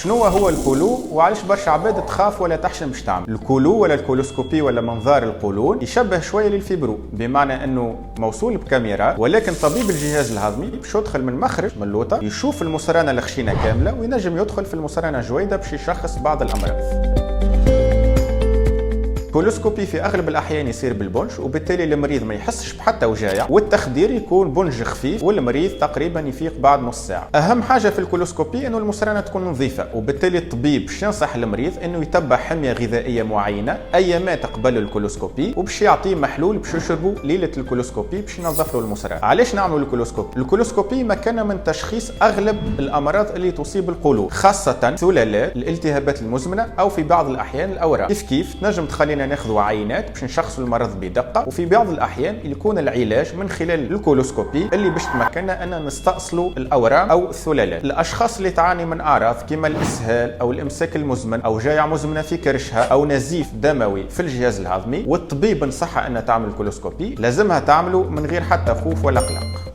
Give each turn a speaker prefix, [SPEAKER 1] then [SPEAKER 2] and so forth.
[SPEAKER 1] شنو هو الكولو وعلاش برشا عباد تخاف ولا تحشم باش تعمل؟ الكولو ولا الكولوسكوبي ولا منظار القولون يشبه شويه للفيبرو، بمعنى انه موصول بكاميرا، ولكن طبيب الجهاز الهضمي باش يدخل من مخرج من اللوطه يشوف المصرانه الخشينه كامله وينجم يدخل في المصرانه الجويده باش يشخص بعض الامراض. الكولوسكوبي في اغلب الاحيان يصير بالبنج، وبالتالي المريض ما يحسش بحتى وجايع، والتخدير يكون بنج خفيف والمريض تقريبا يفيق بعد نص ساعه. اهم حاجه في الكولوسكوبي انه المصرانه تكون نظيفه، وبالتالي الطبيب باش ينصح المريض انه يتبع حميه غذائيه معينه ايامات قبل الكولوسكوبي، وباش يعطيه محلول باش يشربه ليله الكولوسكوبي باش ينظف له المصرانه. علاش نعملوا الكولوسكوبي؟ الكولوسكوبي مكانه من تشخيص اغلب الامراض اللي تصيب القولون، خاصه سلالات الالتهابات المزمنه او في بعض الاحيان الاورام. كيف تنجم تخلينا ناخذوا عينات باش نشخصوا المرض بدقه، وفي بعض الاحيان يكون العلاج من خلال الكولوسكوبي اللي باش تمكننا ان نستأصلوا الاورام او السلالات. الاشخاص اللي تعاني من اعراض كما الاسهال او الامساك المزمن او جايع مزمنه في كرشها او نزيف دموي في الجهاز الهضمي، والطبيب نصحها انها تعمل كولوسكوبي، لازمها تعمله من غير حتى خوف ولا قلق.